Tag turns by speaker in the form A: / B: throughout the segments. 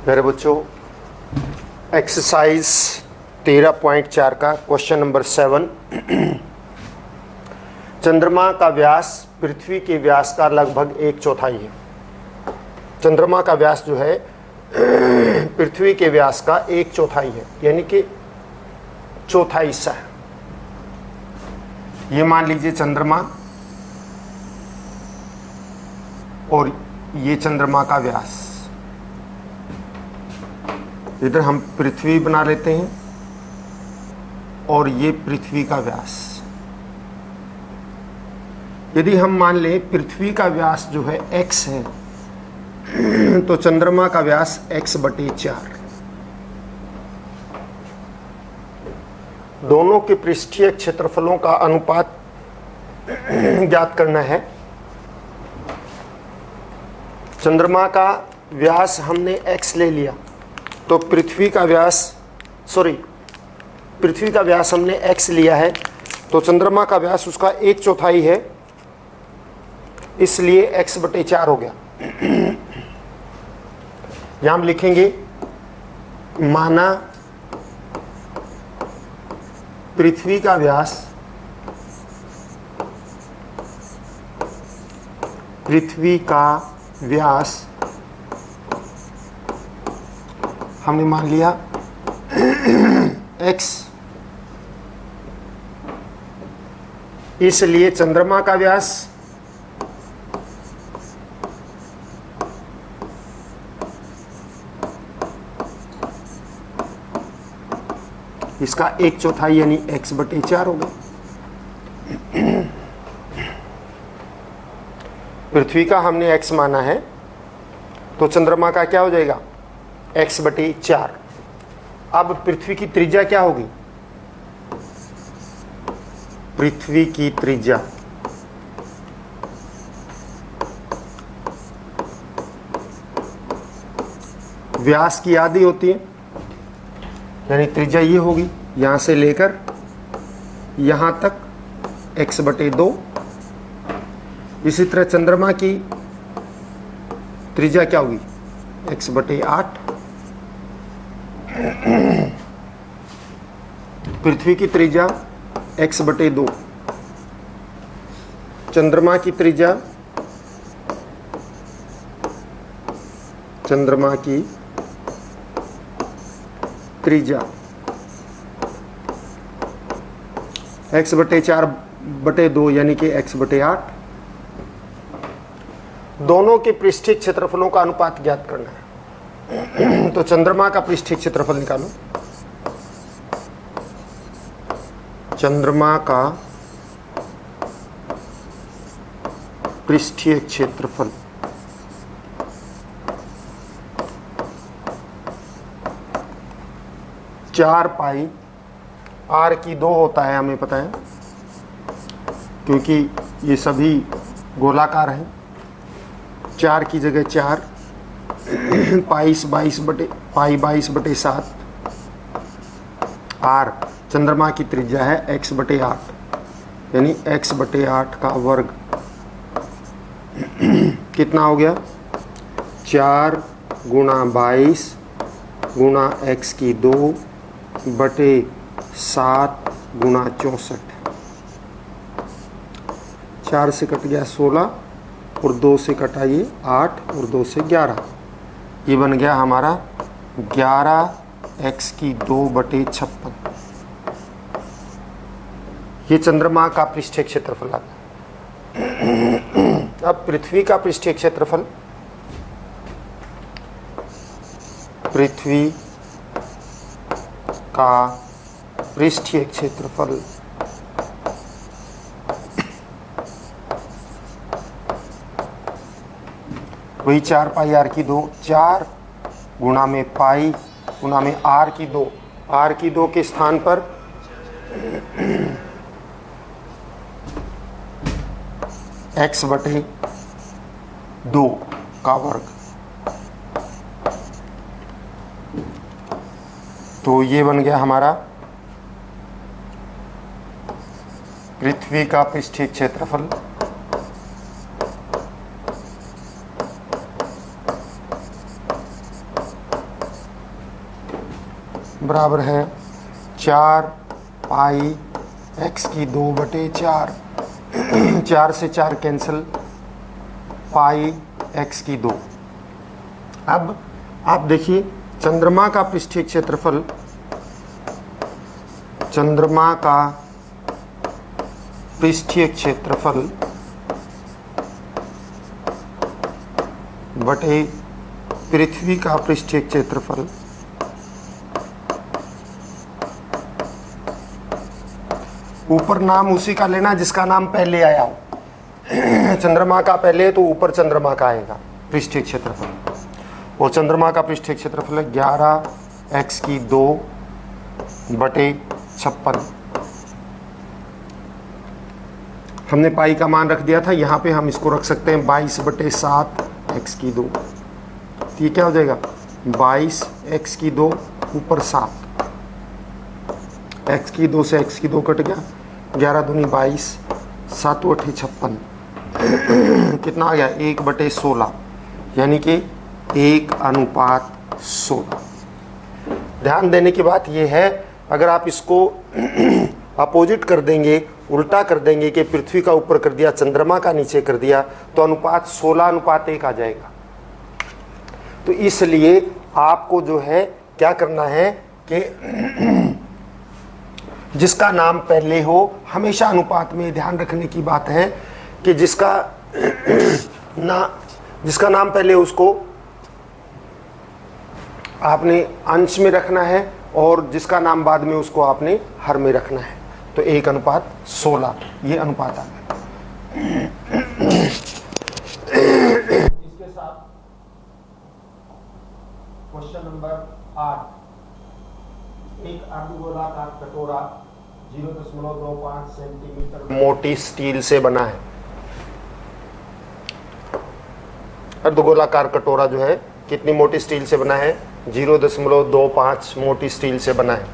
A: मेरे बच्चों, एक्सरसाइज 13.4 का क्वेश्चन नंबर 7। चंद्रमा का व्यास पृथ्वी के व्यास का लगभग 1/4 है। चंद्रमा का व्यास जो है पृथ्वी के व्यास का 1/4 है, यानी कि चौथा हिस्सा है। ये मान लीजिए चंद्रमा और ये चंद्रमा का व्यास। इधर हम पृथ्वी बना लेते हैं और ये पृथ्वी का व्यास। यदि हम मान लें पृथ्वी का व्यास जो है x है तो चंद्रमा का व्यास x/4। दोनों के पृष्ठीय क्षेत्रफलों का अनुपात ज्ञात करना है। चंद्रमा का व्यास हमने x ले लिया तो पृथ्वी का व्यास हमने x लिया है तो चंद्रमा का व्यास उसका 1/4 है, इसलिए x/4 हो गया। यहां हम लिखेंगे माना पृथ्वी का व्यास हमने मान लिया x, इसलिए चंद्रमा का व्यास इसका 1/4 यानी x/4 होगा। पृथ्वी का हमने x माना है तो चंद्रमा का क्या हो जाएगा, x/4। अब पृथ्वी की त्रिज्या क्या होगी, पृथ्वी की त्रिज्या व्यास की आधी होती है, यानी त्रिज्या ये होगी यहां से लेकर यहां तक x/2। इसी तरह चंद्रमा की त्रिज्या क्या होगी, x/8। पृथ्वी की त्रिज्या x/2, चंद्रमा की त्रिज्या x/4/2 यानी कि x/8। दोनों के पृष्ठीय क्षेत्रफलों का अनुपात ज्ञात करना है। तो चंद्रमा का पृष्ठीय क्षेत्रफल निकालो। चंद्रमा का पृष्ठीय क्षेत्रफल चार पाई r/2 होता है, हमें पता है क्योंकि ये सभी गोलाकार हैं। 4 की जगह 4, पाई 22/7 r। चंद्रमा की त्रिज्या है x/8 यानी x/8 का वर्ग कितना हो गया, 4 × 22 × x/2 बटे 7 × 64। 4 से कट गया 16 और 2 से कटा ये 8 और 2 से 11। ये बन गया हमारा 11x/2 बटे 56। ये चंद्रमा का पृष्ठीय क्षेत्रफल आता है। अब पृथ्वी का पृष्ठीय क्षेत्रफल, पृथ्वी का पृष्ठीय क्षेत्रफल वही 4 पाई r/2, 4 गुणा में पाई गुणा में r/2। r/2 के स्थान पर x/2 का वर्ग। तो ये बन गया हमारा पृथ्वी का पृष्ठीय क्षेत्रफल बराबर है 4 पाई x की 2/4। 4 से 4 कैंसिल, पाई x की 2। अब आप देखिए चंद्रमा का पृष्ठीय क्षेत्रफल, चंद्रमा का पृष्ठीय क्षेत्रफल बटे पृथ्वी का पृष्ठीय क्षेत्रफल ऊपर नाम उसी का लेना जिसका नाम पहले आया हो। चंद्रमा का पहले है तो ऊपर चंद्रमा का आएगा पृष्ठीय क्षेत्रफल, और चंद्रमा का पृष्ठीय क्षेत्रफल है 11x की 2/56। हमने पाई का मान रख दिया था, यहाँ पे हम इसको रख सकते हैं 22/7 x की 2। तो ये क्या हो जाएगा 22x की 2 ऊपर 7, x की 2 से x की 2 कट गया, 11 दूनी 22, 7 8 56, कितना आ गया 1/16, यानी कि 1:16। ध्यान देने की बात यह है, अगर आप इसको अपोजिट कर देंगे, उल्टा कर देंगे कि पृथ्वी का ऊपर कर दिया चंद्रमा का नीचे कर दिया, तो अनुपात 16:1 आ जाएगा। तो इसलिए आपको जो है क्या करना है कि जिसका नाम पहले हो, हमेशा अनुपात में ध्यान रखने की बात है कि जिसका नाम पहले उसको आपने अंश में रखना है, और जिसका नाम बाद में उसको आपने हर में रखना है। तो 1:16 ये अनुपात आ गया। इसके साथ क्वेश्चन नंबर 8, एक अर्धगोलाकार कटोरा 0.25 सेंटीमीटर मोटी स्टील से बना है। अर्धगोलाकार कटोरा जो है कितनी मोटी स्टील से बना है, 0.25 मोटी स्टील से बना है।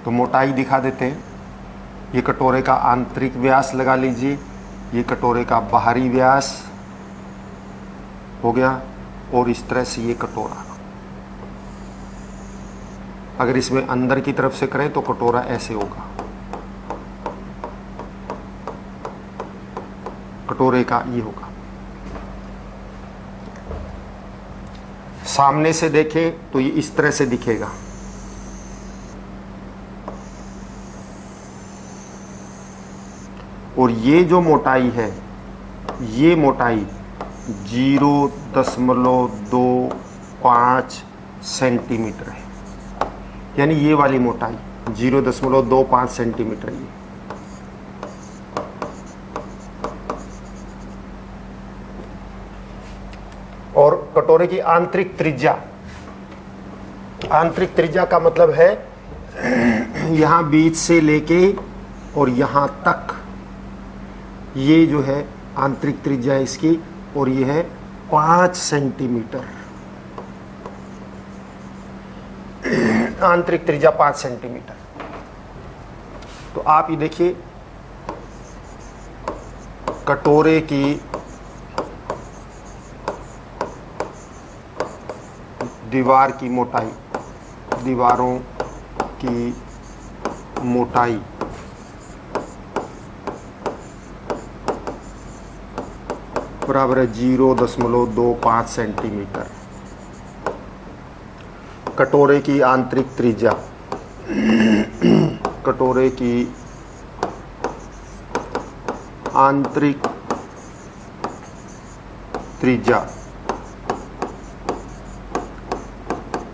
A: तो मोटाई दिखा देते हैं। ये कटोरे का आंतरिक व्यास लगा लीजिए, ये कटोरे का बाहरी व्यास हो गया, और इस तरह से ये कटोरा। अगर इसमें अंदर की तरफ से करें तो कटोरा ऐसे होगा, कटोरे का ये होगा। सामने से देखें तो ये इस तरह से दिखेगा। और ये जो मोटाई है, ये मोटाई 0.25 सेंटीमीटर है, यानी ये वाली मोटाई 0.25 सेंटीमीटर ये। और कटोरे की आंतरिक त्रिज्या, आंतरिक त्रिज्या का मतलब है यहाँ बीच से लेके और यहाँ तक, ये जो है आंतरिक त्रिज्या है इसकी, और ये है 5 सेंटीमीटर। आंतरिक त्रिज्या 5 सेंटीमीटर। तो आप ये देखिए कटोरे की दीवार की मोटाई, दीवारों की मोटाई बराबर है 0.25 सेंटीमीटर। कटोरे की आंतरिक त्रिज्या, कटोरे की आंतरिक त्रिज्या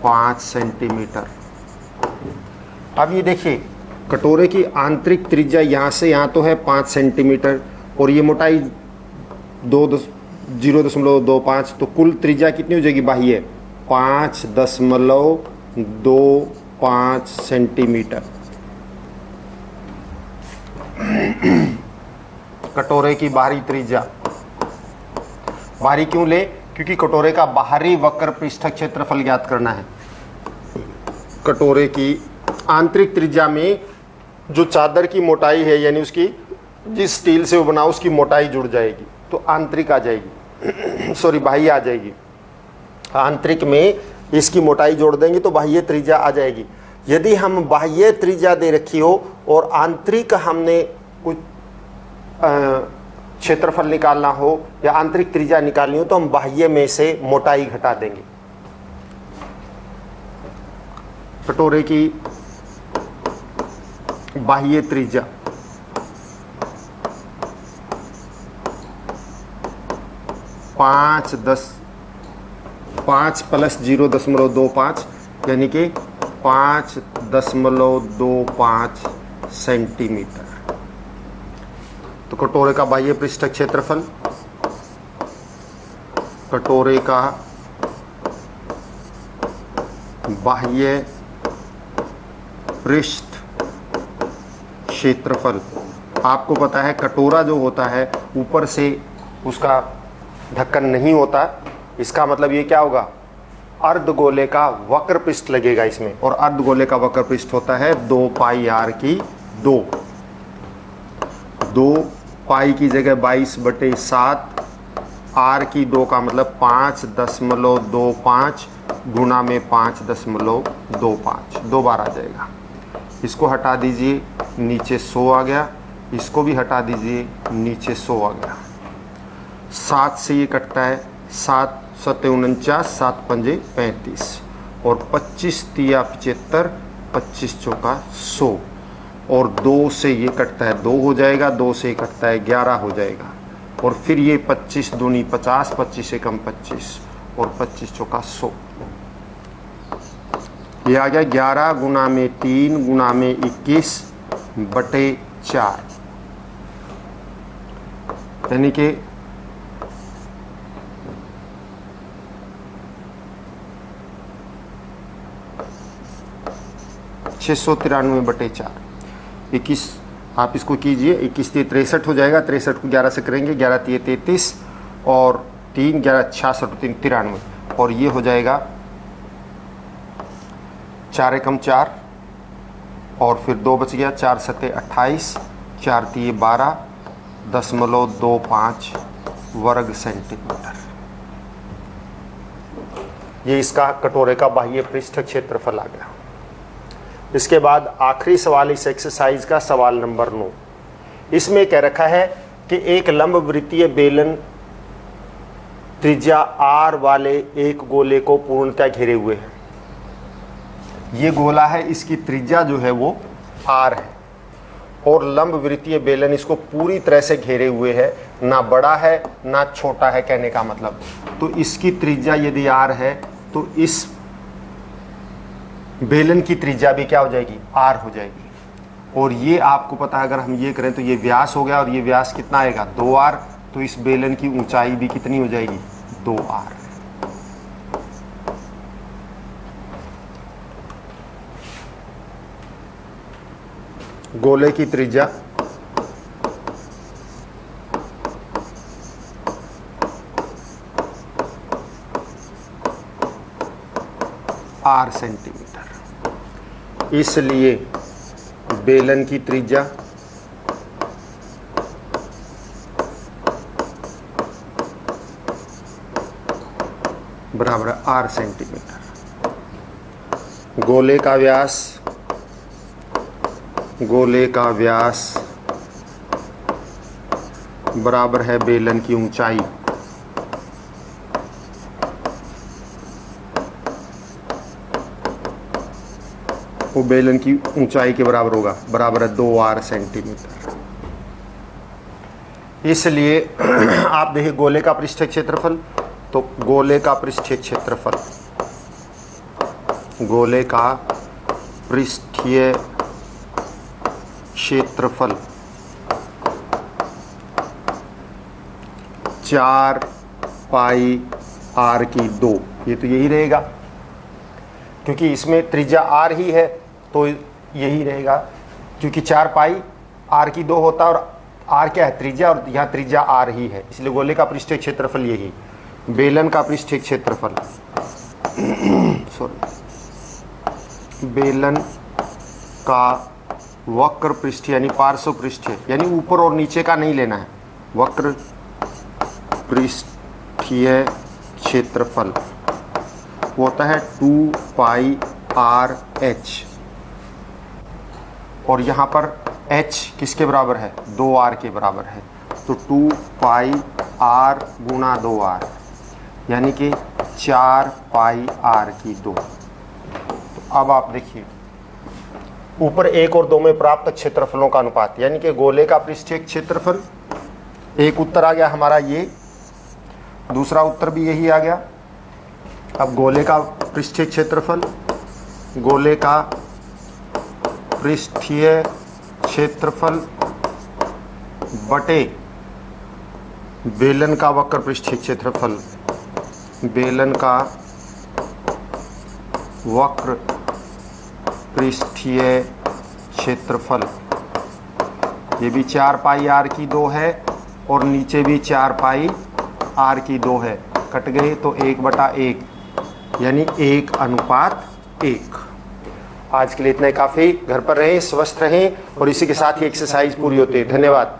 A: 5 सेंटीमीटर। अब ये देखिए कटोरे की आंतरिक त्रिज्या यहाँ से यहाँ तो है 5 सेंटीमीटर, और ये मोटाई 0.25, तो कुल त्रिज्या कितनी हो जाएगी बाह्य 5.25 सेंटीमीटर। कटोरे की बाहरी त्रिज्या, बाहरी क्यों ले, क्योंकि कटोरे का बाहरी वक्र पृष्ठ क्षेत्रफल ज्ञात करना है। कटोरे की आंतरिक त्रिज्या में जो चादर की मोटाई है, यानी उसकी जिस स्टील से वो बना उसकी मोटाई जुड़ जाएगी, तो आंतरिक आ जाएगी, सॉरी बाह्य आ जाएगी। आंतरिक में इसकी मोटाई जोड़ देंगे तो बाह्य त्रिज्या आ जाएगी। यदि हम बाह्य त्रिज्या दे रखी हो और आंतरिक हमने कुछ क्षेत्रफल निकालना हो या आंतरिक त्रिज्या निकालनी हो तो हम बाह्य में से मोटाई घटा देंगे। कटोरे की बाह्य त्रिज्या 5 प्लस 0.25 यानी कि 5.25 सेंटीमीटर। तो कटोरे का बाह्य पृष्ठ क्षेत्रफल, कटोरे का बाह्य पृष्ठ क्षेत्रफल, आपको पता है कटोरा जो होता है ऊपर से उसका ढक्कन नहीं होता, इसका मतलब ये क्या होगा, अर्धगोले का वक्र पृष्ठ लगेगा इसमें, और अर्धगोले का वक्र पृष्ठ होता है 2 पाई r की 2 पाई की जगह 22/7, r की 2 का मतलब 5.25 गुणा में 5.25, 2 बार आ जाएगा। इसको हटा दीजिए, नीचे 100 आ गया, इसको भी हटा दीजिए, नीचे 100 आ गया। 7 से ये कटता है, 7 7 49, 7 पंजे 35, और 25 तिया 75, 25 चौका 100, और 2 से ये कटता है 2 हो जाएगा, 2 से ये कटता है 11 हो जाएगा, और फिर ये 25 दूनी 50, 25 से कम 25, और 25 चौका 100, ये आ गया 11 गुना में 3 गुना में 21/4, यानी कि 693/4। 21 आप इसको कीजिए, 21 3 63 हो जाएगा, 63 को 11 से करेंगे, 11 3 33, और 3 11 66 3 93, और ये हो जाएगा 4 एकम 4, और फिर 2 बच गया, 4 7 28, 4 3 12.25 वर्ग सेंटीमीटर। ये इसका कटोरे का बाह्य पृष्ठ क्षेत्रफल आ गया। इसके बाद आखिरी सवाल इस एक्सरसाइज का, सवाल नंबर 9। इसमें कह रखा है कि एक लंब वृत्तीय बेलन त्रिज्या r वाले एक गोले को पूर्णतः घेरे हुए है। ये गोला है, इसकी त्रिज्या जो है वो r है, और लंब वृत्तीय बेलन इसको पूरी तरह से घेरे हुए है, ना बड़ा है ना छोटा है, कहने का मतलब। तो इसकी त्रिज्या यदि r है तो इस बेलन की त्रिज्या भी क्या हो जाएगी, r हो जाएगी। और ये आपको पता है, अगर हम ये करें तो ये व्यास हो गया, और ये व्यास कितना आएगा 2r, तो इस बेलन की ऊंचाई भी कितनी हो जाएगी 2r। गोले की त्रिज्या r सेंटीमीटर, इसलिए बेलन की त्रिज्या बराबर r सेंटीमीटर। गोले का व्यास बराबर है बेलन की ऊंचाई, वो बेलन की ऊंचाई के बराबर होगा, बराबर है 2r सेंटीमीटर। इसलिए आप देखिए गोले का पृष्ठीय क्षेत्रफल, तो गोले का पृष्ठीय क्षेत्रफल, गोले का पृष्ठीय क्षेत्रफल 4 पाई r की 2, ये तो यही रहेगा, क्योंकि इसमें त्रिज्या r ही है तो यही रहेगा, क्योंकि 4 पाई r की 2 होता है, और r क्या है त्रिज्या, और यहाँ त्रिज्या r ही है, इसलिए गोले का पृष्ठीय क्षेत्रफल यही। बेलन का पृष्ठीय क्षेत्रफल सॉरी, बेलन का वक्र पृष्ठ यानी पार्श्व पृष्ठ, यानी ऊपर और नीचे का नहीं लेना है, वक्र पृष्ठीय क्षेत्रफल वो होता है 2 पाई आर एच, और यहाँ पर h किसके बराबर है, 2r के बराबर है, तो 2 पाई r गुणा 2r, यानी कि 4 पाई r की 2। तो अब आप देखिए ऊपर 1 और 2 में प्राप्त क्षेत्रफलों का अनुपात, यानी कि गोले का पृष्ठीय क्षेत्रफल, एक उत्तर आ गया हमारा ये, दूसरा उत्तर भी यही आ गया। अब गोले का पृष्ठीय क्षेत्रफल, गोले का पृष्ठीय क्षेत्रफल बटे बेलन का वक्र पृष्ठीय क्षेत्रफल, बेलन का वक्र पृष्ठीय क्षेत्रफल, ये भी 4 पाई आर की 2 है और नीचे भी 4 पाई आर की 2 है, कट गए तो 1/1, यानी 1:1। आज के लिए इतना ही काफ़ी। घर पर रहें, स्वस्थ रहें, और इसी के साथ ही एक्सरसाइज पूरी होती है। धन्यवाद।